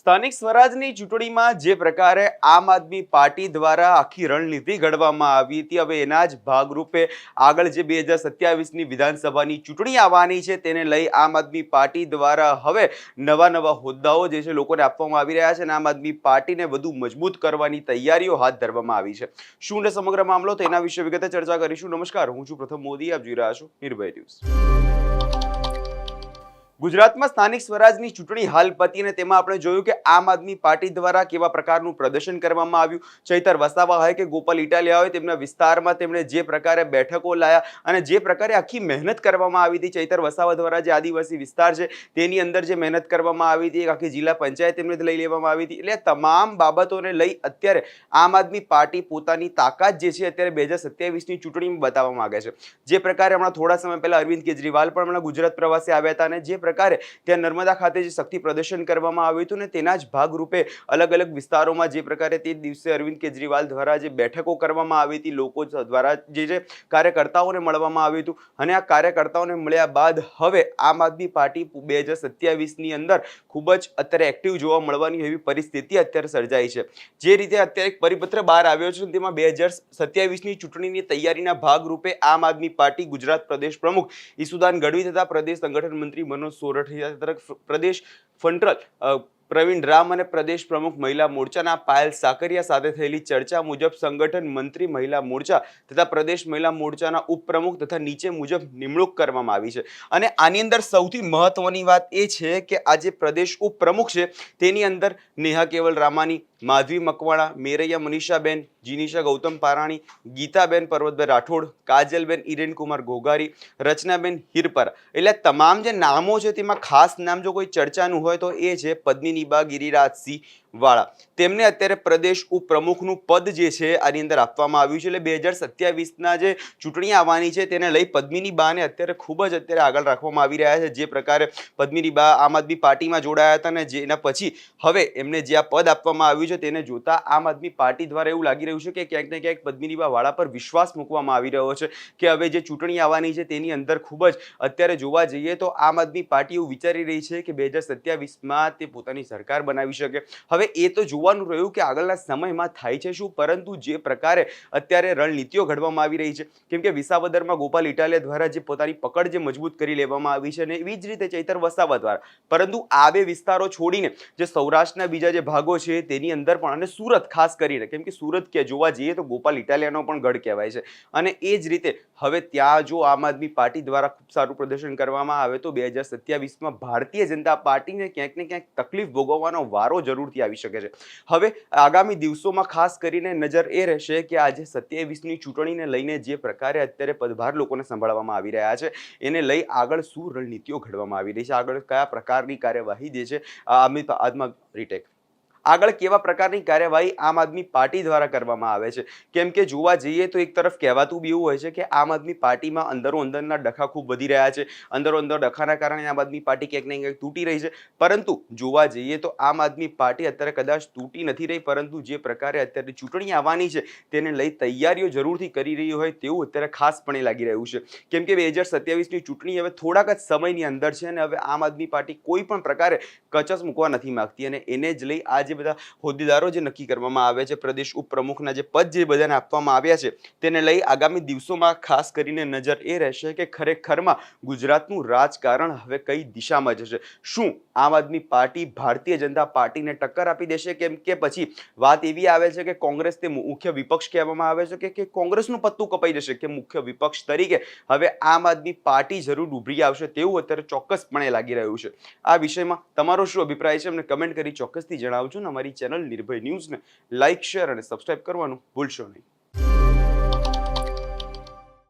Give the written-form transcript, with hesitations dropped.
સ્થાનિક સ્વરાજની ચૂંટણીમાં જે પ્રકારે આમ આદમી પાર્ટી દ્વારા આખી રણનીતિ ઘડવામાં આવી હતી, હવે એના જ ભાગરૂપે આગળ જે 2027ની વિધાનસભાની ચૂંટણી આવવાની છે તેને લઈ આમ આદમી પાર્ટી દ્વારા હવે નવા હોદ્દાઓ જે છે લોકોને આપવામાં આવી રહ્યા છે અને આમ આદમી પાર્ટીને વધુ મજબૂત કરવાની તૈયારીઓ હાથ ધરવામાં આવી છે। શું ને સમગ્ર મામલો તેના વિશે વિગતે ચર્ચા કરીશું। નમસ્કાર, હું છું પ્રથમ મોદી, આપ જોઈ રહ્યા છો નિર્ભય ન્યૂઝ। ગુજરાતમાં સ્થાનિક સ્વરાજની ચૂંટણી હાલ પતી અને તેમાં આપણે જોયું કે આમ આદમી પાર્ટી દ્વારા કેવા પ્રકારનું પ્રદર્શન કરવામાં આવ્યું। ચૈતર વસાવા હોય કે ગોપાલ ઇટાલિયા હોય, તેમના વિસ્તારમાં તેમણે જે પ્રકારે બેઠકો લાયા અને જે પ્રકારે આખી મહેનત કરવામાં આવી હતી ચૈતર વસાવા દ્વારા, જે આદિવાસી વિસ્તાર છે તેની અંદર જે મહેનત કરવામાં આવી હતી, આખી જિલ્લા પંચાયત તેમને લઈ લેવામાં આવી હતી, એટલે તમામ બાબતોને લઈ અત્યારે આમ આદમી પાર્ટી પોતાની તાકાત જે છે અત્યારે 2027ની ચૂંટણીમાં બતાવવા માંગે છે। જે પ્રકારે હમણાં થોડા સમય પહેલા અરવિંદ કેજરીવાલ પણ હમણાં ગુજરાત પ્રવાસે આવ્યા હતા અને જે પ્રકારે ત્યાં નર્મદા ખાતે જે શક્તિ પ્રદર્શન કરવામાં આવ્યું હતું ને તેના જ ભાગરૂપે અલગ અલગ વિસ્તારોમાં જે પ્રકારે તે દિવસે અરવિંદ કેજરીવાલ દ્વારા જે બેઠકો કરવામાં આવી હતી, લોકો દ્વારા જે કાર્યકર્તાઓને મળવામાં આવ્યું હતું અને આ કાર્યકર્તાઓને મળ્યા બાદ હવે આમ આદમી પાર્ટી 2027ની અંદર ખૂબ જ અત્યારે એક્ટિવ જોવા મળવાની એવી પરિસ્થિતિ અત્યારે સર્જાઈ છે। જે રીતે અત્યારે એક પરિપત્ર બહાર આવ્યો છે તેમાં 2027ની ચૂંટણીની તૈયારીના ભાગરૂપે આમ આદમી પાર્ટી ગુજરાત પ્રદેશ પ્રમુખ ઈસુદાન ગઢવી તથા પ્રદેશ સંગઠન મંત્રી મનોજ સોરઠિયા તથા પ્રદેશ ફંટ્રલ પ્રવીણ રામ અને પ્રદેશ પ્રમુખ મહિલા મોરચાના પાયલ સાકરિયા સાથે થયેલી ચર્ચા મુજબ સંગઠન મંત્રી મહિલા મોરચા તથા પ્રદેશ મહિલા મોરચાના ઉપપ્રમુખ તથા નીચે મુજબ નિમણૂક કરવામાં આવી છે। અને આની અંદર સૌથી મહત્વની વાત એ છે કે આ જે પ્રદેશ ઉપપ્રમુખ છે તેની અંદર નેહા કેવલ રામાની, માધવી મકવાણા, મેરૈયા મનીષાબેન, જીનિશા ગૌતમ પારાણી, ગીતાબેન પર્વતભાઈ રાઠોડ, કાજલબેન ઈરેન કુમાર ઘોઘારી, રચનાબેન હિરપરા, એટલે તમામ જે નામો છે તેમાં ખાસ નામ જો કોઈ ચર્ચાનું હોય તો એ છે પદ્મિનીબા ગિરિરાજસિંહ વાળા। તેમને અત્યારે પ્રદેશ ઉપપ્રમુખનું પદ જે છે આની અંદર આપવામાં આવ્યું છે। એટલે 2027ના જે ચૂંટણી આવવાની છે તેને લઈ પદ્મિનીબાને અત્યારે ખૂબ જ અત્યારે આગળ રાખવામાં આવી રહ્યા છે। જે પ્રકારે પદ્મિનીબા આમ આદમી પાર્ટીમાં જોડાયા હતા અને જેના પછી હવે એમને જે આ પદ આપવામાં આવ્યું છે તેને જોતા આમ આદમી પાર્ટી દ્વારા એવું લાગી રહ્યું છે કે ક્યાંક ને ક્યાંક પદ્મિનીબા વાળા પર વિશ્વાસ મૂકવામાં આવી રહ્યો છે કે હવે જે ચૂંટણી આવવાની છે તેની અંદર ખૂબ જ અત્યારે જોવા જઈએ તો આમ આદમી પાર્ટી એવું વિચારી રહી છે કે 2027માં તે પોતાની સરકાર બનાવી શકે। હવે એ તો જોવાનું રહ્યું કે આગળના સમયમાં થાય છે શું, પરંતુ જે પ્રકારે અત્યારે રણનીતિઓ ઘડવામાં આવી રહી છે, કેમ કે વિસાવદરમાં ગોપાલ ઇટાલિયા દ્વારા જે પોતાની પકડ જે મજબૂત કરી લેવામાં આવી છે અને એવી જ રીતે ચૈતર વસાવા દ્વારા, પરંતુ આ બે વિસ્તારો છોડીને જે સૌરાષ્ટ્રના બીજા જે ભાગો છે તેની અંદર પણ અને સુરત ખાસ કરીને, કેમ કે સુરત કે જોવા જઈએ તો ગોપાલ ઇટાલિયાનો પણ ગઢ કહેવાય છે અને એ જ રીતે હવે ત્યાં જો આમ આદમી પાર્ટી દ્વારા ખૂબ સારું પ્રદર્શન કરવામાં આવે તો 2027માં ભારતીય જનતા પાર્ટીને ક્યાંક ને ક્યાંક તકલીફ ભોગવવાનો વારો જરૂરથી આવી શકે છે। હવે આગામી દિવસોમાં ખાસ કરીને નજર એ રહેશે કે આજે 27ની ચૂંટણીને લઈને જે પ્રકારે અત્યારે પદભાર લોકોને સંભાળવામાં આવી રહ્યા છે એને લઈ આગળ શું રણનીતિઓ ઘડવામાં આવી રહી છે, આગળ કયા પ્રકારની કાર્યવાહી જે છે આગળ કેવા પ્રકારની કાર્યવાહી આમ આદમી પાર્ટી દ્વારા કરવામાં આવે છે। કેમ કે જોવા જઈએ તો એક તરફ કહેવાતું બી એવું હોય છે કે આમ આદમી પાર્ટીમાં અંદરો અંદરના ડખા ખૂબ વધી રહ્યા છે, અંદરો અંદર ડખાના કારણે આમ આદમી પાર્ટી ક્યાંક ને ક્યાંક તૂટી રહી છે। પરંતુ જોવા જઈએ તો આમ આદમી પાર્ટી અત્યારે કદાચ તૂટી નથી રહી, પરંતુ જે પ્રકારે અત્યારે ચૂંટણી આવવાની છે તેને લઈ તૈયારીઓ જરૂરથી કરી રહી હોય તેવું અત્યારે ખાસપણે લાગી રહ્યું છે। કેમ કે 2027ની ચૂંટણી હવે થોડાક જ સમયની અંદર છે અને હવે આમ આદમી પાર્ટી કોઈ પણ પ્રકારે કચસ મૂકવા નથી માંગતી અને એને જ લઈ આજે બધા હોદ્દેદારો જે નક્કી કરવામાં આવે છે, પ્રદેશ ઉપપ્રમુખના જે પદ જે બધાને આપવામાં આવ્યા છે તેને લઈ આગામી દિવસોમાં ખાસ કરીને નજર એ રહેશે કે ખરેખરમાં ગુજરાતનું રાજકારણ હવે કઈ દિશામાં જશે। શું આમ આદમી પાર્ટી ભારતીય જનતા પાર્ટીને ટક્કર આપી દેશે, કેમ કે પછી વાત એવી આવે છે કે કોંગ્રેસ તે મુખ્ય વિપક્ષ કહેવામાં આવે છે કે કોંગ્રેસનું પત્તું કપાઈ જશે કે મુખ્ય વિપક્ષ તરીકે હવે આમ આદમી પાર્ટી જરૂર ઉભરી આવશે તેવું અત્યારે ચોક્કસપણે લાગી રહ્યું છે। આ વિષયમાં તમારો શું અભિપ્રાય છે અમને કમેન્ટ કરી ચોક્કસથી જણાવજો। અમારી ચેનલ નિર્ભય ન્યૂઝને લાઇક, શેર અને સબસ્ક્રાઇબ કરવાનું ભૂલશો નહીં।